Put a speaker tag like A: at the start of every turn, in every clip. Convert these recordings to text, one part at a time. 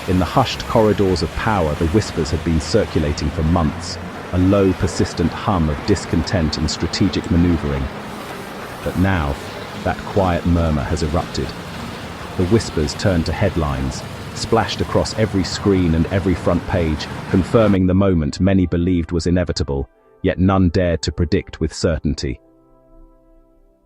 A: In the hushed corridors of power, the whispers had been circulating for months, a low, persistent hum of discontent and strategic maneuvering. But now, that quiet murmur has erupted. The whispers turned to headlines, splashed across every screen and every front page, confirming the moment many believed was inevitable, yet none dared to predict with certainty.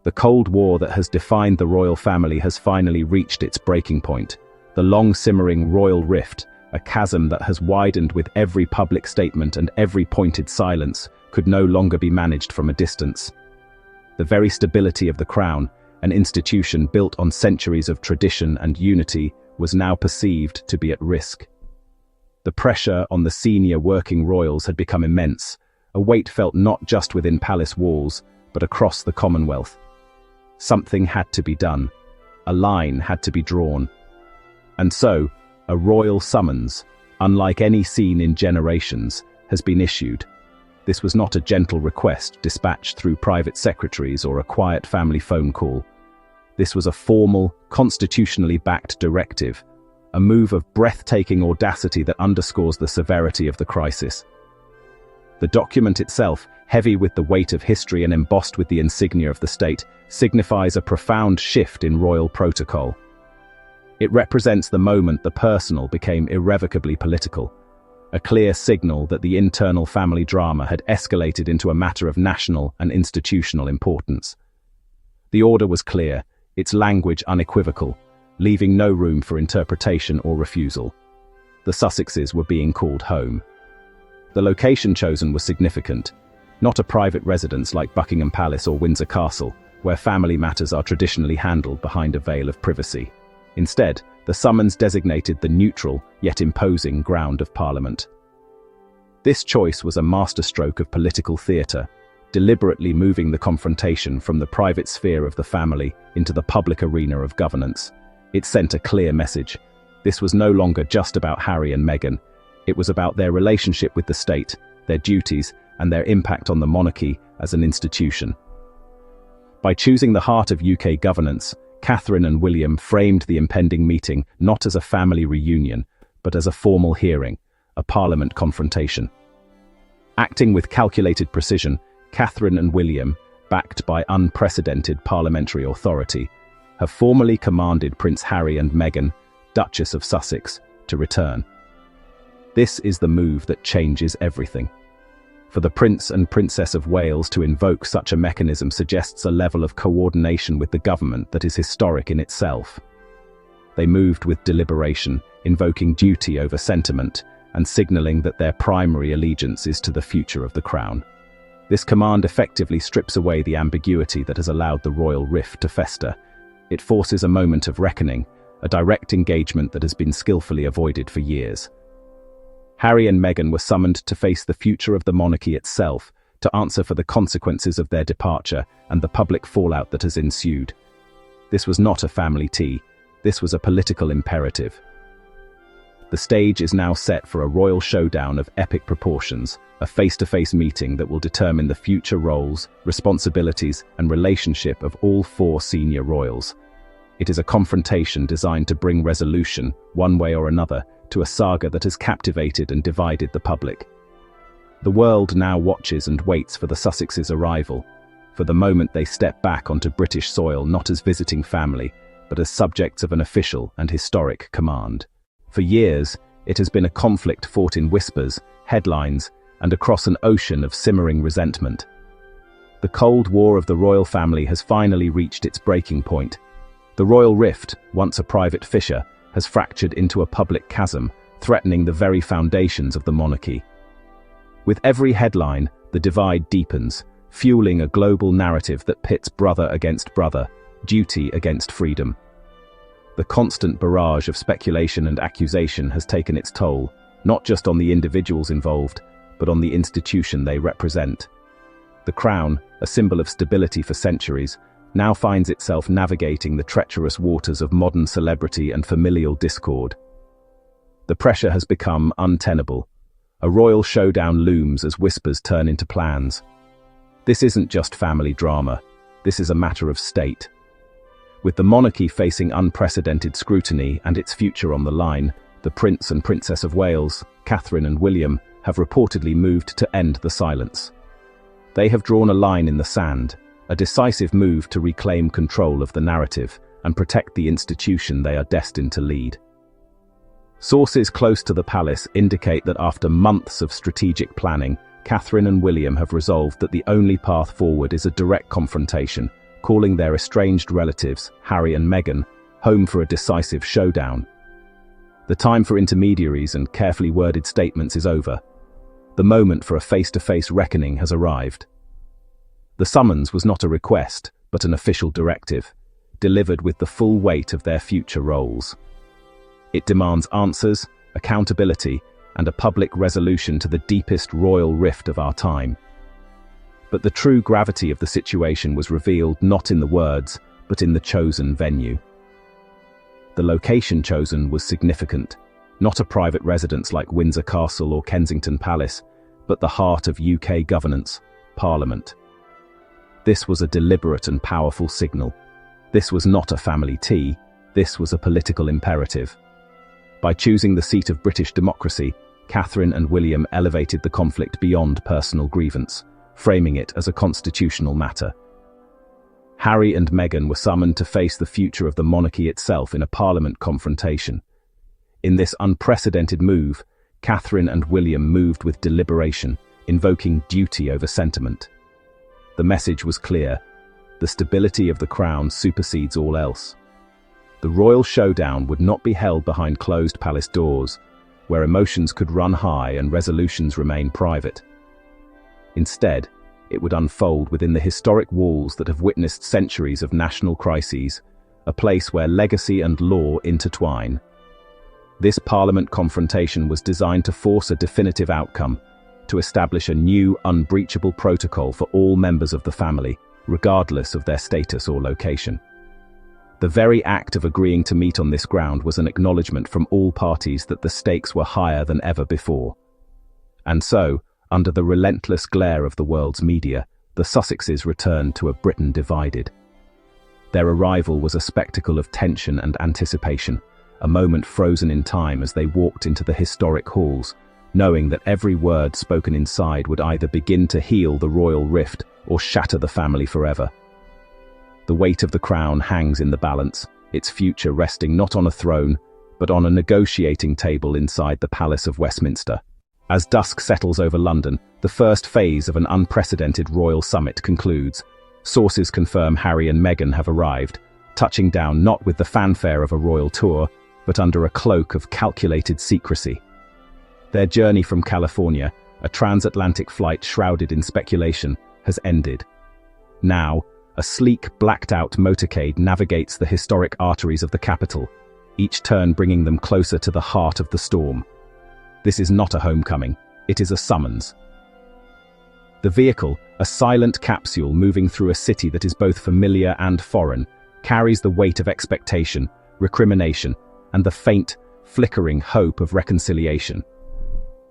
A: The Cold War that has defined the royal family has finally reached its breaking point. The long-simmering royal rift, a chasm that has widened with every public statement and every pointed silence, could no longer be managed from a distance. The very stability of the crown, an institution built on centuries of tradition and unity, was now perceived to be at risk. The pressure on the senior working royals had become immense, a weight felt not just within palace walls, but across the Commonwealth. Something had to be done. A line had to be drawn. And so, a royal summons, unlike any seen in generations, has been issued. This was not a gentle request dispatched through private secretaries or a quiet family phone call. This was a formal, constitutionally backed directive, a move of breathtaking audacity that underscores the severity of the crisis. The document itself, heavy with the weight of history and embossed with the insignia of the state, signifies a profound shift in royal protocol. It represents the moment the personal became irrevocably political, a clear signal that the internal family drama had escalated into a matter of national and institutional importance. The order was clear, its language unequivocal, leaving no room for interpretation or refusal. The Sussexes were being called home. The location chosen was significant, not a private residence like Buckingham Palace or Windsor Castle, where family matters are traditionally handled behind a veil of privacy. Instead, the summons designated the neutral, yet imposing ground of Parliament. This choice was a masterstroke of political theatre, deliberately moving the confrontation from the private sphere of the family into the public arena of governance. It sent a clear message. This was no longer just about Harry and Meghan. It was about their relationship with the state, their duties, and their impact on the monarchy as an institution. By choosing the heart of UK governance, Catherine and William framed the impending meeting not as a family reunion, but as a formal hearing, a Parliament confrontation. Acting with calculated precision, Catherine and William, backed by unprecedented parliamentary authority, have formally commanded Prince Harry and Meghan, Duchess of Sussex, to return. This is the move that changes everything. For the Prince and Princess of Wales to invoke such a mechanism suggests a level of coordination with the government that is historic in itself. They moved with deliberation, invoking duty over sentiment, and signalling that their primary allegiance is to the future of the crown. This command effectively strips away the ambiguity that has allowed the royal rift to fester. It forces a moment of reckoning, a direct engagement that has been skillfully avoided for years. Harry and Meghan were summoned to face the future of the monarchy itself, to answer for the consequences of their departure and the public fallout that has ensued. This was not a family tea, this was a political imperative. The stage is now set for a royal showdown of epic proportions, a face-to-face meeting that will determine the future roles, responsibilities, and relationship of all four senior royals. It is a confrontation designed to bring resolution, one way or another, to a saga that has captivated and divided the public. The world now watches and waits for the Sussexes' arrival, for the moment they step back onto British soil not as visiting family, but as subjects of an official and historic command. For years, it has been a conflict fought in whispers, headlines, and across an ocean of simmering resentment. The Cold War of the royal family has finally reached its breaking point. The royal rift, once a private fissure, has fractured into a public chasm, threatening the very foundations of the monarchy. With every headline, the divide deepens, fueling a global narrative that pits brother against brother, duty against freedom. The constant barrage of speculation and accusation has taken its toll, not just on the individuals involved, but on the institution they represent. The crown, a symbol of stability for centuries, now finds itself navigating the treacherous waters of modern celebrity and familial discord. The pressure has become untenable. A royal showdown looms as whispers turn into plans. This isn't just family drama, this is a matter of state. With the monarchy facing unprecedented scrutiny and its future on the line, The Prince and Princess of Wales, Catherine and William, have reportedly moved to end the silence. They have drawn a line in the sand, a decisive move to reclaim control of the narrative and protect the institution they are destined to lead. Sources close to the palace indicate that after months of strategic planning, Catherine and William have resolved that the only path forward is a direct confrontation, calling their estranged relatives, Harry and Meghan, home for a decisive showdown. The time for intermediaries and carefully worded statements is over. The moment for a face-to-face reckoning has arrived. The summons was not a request, but an official directive, delivered with the full weight of their future roles. It demands answers, accountability, and a public resolution to the deepest royal rift of our time. But the true gravity of the situation was revealed not in the words, but in the chosen venue. The location chosen was significant, not a private residence like Windsor Castle or Kensington Palace, but the heart of UK governance, Parliament. This was a deliberate and powerful signal. This was not a family tea, this was a political imperative. By choosing the seat of British democracy, Catherine and William elevated the conflict beyond personal grievance, framing it as a constitutional matter. Harry and Meghan were summoned to face the future of the monarchy itself in a Parliament confrontation. In this unprecedented move, Catherine and William moved with deliberation, invoking duty over sentiment. The message was clear: the stability of the crown supersedes all else. The royal showdown would not be held behind closed palace doors, where emotions could run high and resolutions remain private. Instead, it would unfold within the historic walls that have witnessed centuries of national crises, a place where legacy and law intertwine. This Parliament confrontation was designed to force a definitive outcome, to establish a new, unbreachable protocol for all members of the family, regardless of their status or location. The very act of agreeing to meet on this ground was an acknowledgement from all parties that the stakes were higher than ever before. And so, under the relentless glare of the world's media, the Sussexes returned to a Britain divided. Their arrival was a spectacle of tension and anticipation, a moment frozen in time as they walked into the historic halls, knowing that every word spoken inside would either begin to heal the royal rift or shatter the family forever. The weight of the crown hangs in the balance, its future resting not on a throne, but on a negotiating table inside the Palace of Westminster. As dusk settles over London, the first phase of an unprecedented royal summit concludes. Sources confirm Harry and Meghan have arrived, touching down not with the fanfare of a royal tour, but under a cloak of calculated secrecy. Their journey from California, a transatlantic flight shrouded in speculation, has ended. Now, a sleek, blacked-out motorcade navigates the historic arteries of the capital, each turn bringing them closer to the heart of the storm. This is not a homecoming, it is a summons. The vehicle, a silent capsule moving through a city that is both familiar and foreign, carries the weight of expectation, recrimination, and the faint, flickering hope of reconciliation.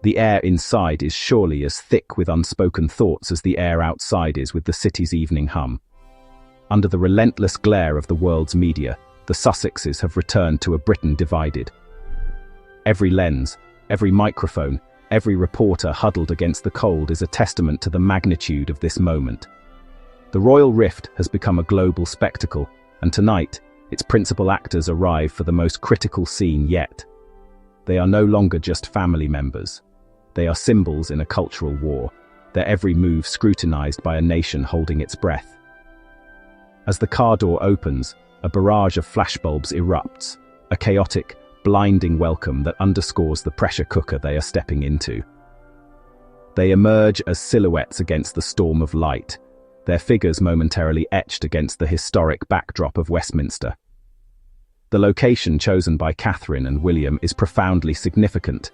A: The air inside is surely as thick with unspoken thoughts as the air outside is with the city's evening hum. Under the relentless glare of the world's media, the Sussexes have returned to a Britain divided. Every lens, every microphone, every reporter huddled against the cold is a testament to the magnitude of this moment. The royal rift has become a global spectacle, and tonight, its principal actors arrive for the most critical scene yet. They are no longer just family members. They are symbols in a cultural war, their every move scrutinized by a nation holding its breath. As the car door opens, a barrage of flashbulbs erupts, a chaotic, blinding welcome that underscores the pressure cooker they are stepping into. They emerge as silhouettes against the storm of light, their figures momentarily etched against the historic backdrop of Westminster. The location chosen by Catherine and William is profoundly significant.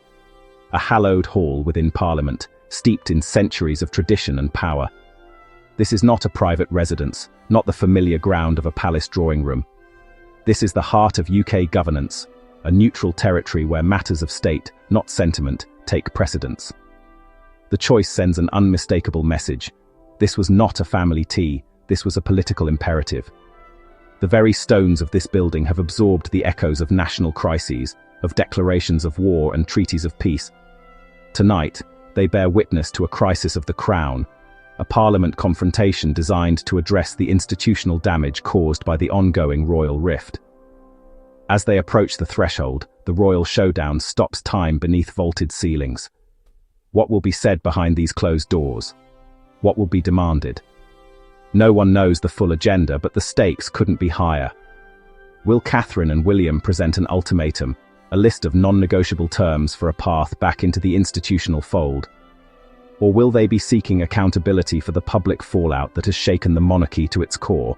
A: A hallowed hall within Parliament, steeped in centuries of tradition and power. This is not a private residence, not the familiar ground of a palace drawing room. This is the heart of UK governance, a neutral territory where matters of state, not sentiment, take precedence. The choice sends an unmistakable message. This was not a family tea, this was a political imperative. The very stones of this building have absorbed the echoes of national crises, of declarations of war and treaties of peace. Tonight, they bear witness to a crisis of the crown, a parliament confrontation designed to address the institutional damage caused by the ongoing royal rift. As they approach the threshold, the royal showdown stops time beneath vaulted ceilings. What will be said behind these closed doors? What will be demanded? No one knows the full agenda, but the stakes couldn't be higher. Will Catherine and William present an ultimatum, a list of non-negotiable terms for a path back into the institutional fold? Or will they be seeking accountability for the public fallout that has shaken the monarchy to its core?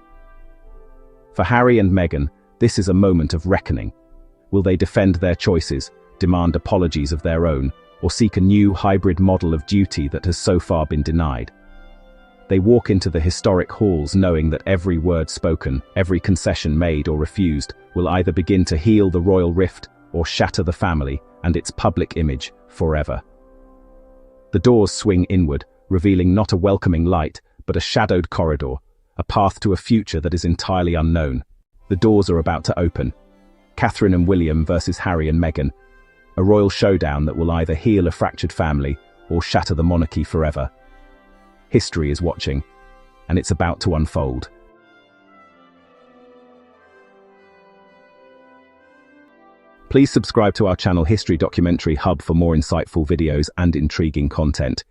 A: For Harry and Meghan, this is a moment of reckoning. Will they defend their choices, demand apologies of their own, or seek a new hybrid model of duty that has so far been denied? They walk into the historic halls knowing that every word spoken, every concession made or refused, will either begin to heal the royal rift or shatter the family and its public image forever. The doors swing inward, revealing not a welcoming light, but a shadowed corridor, a path to a future that is entirely unknown. The doors are about to open. Catherine and William versus Harry and Meghan, a royal showdown that will either heal a fractured family or shatter the monarchy forever. History is watching, and it's about to unfold. Please subscribe to our channel History Documentary Hub for more insightful videos and intriguing content.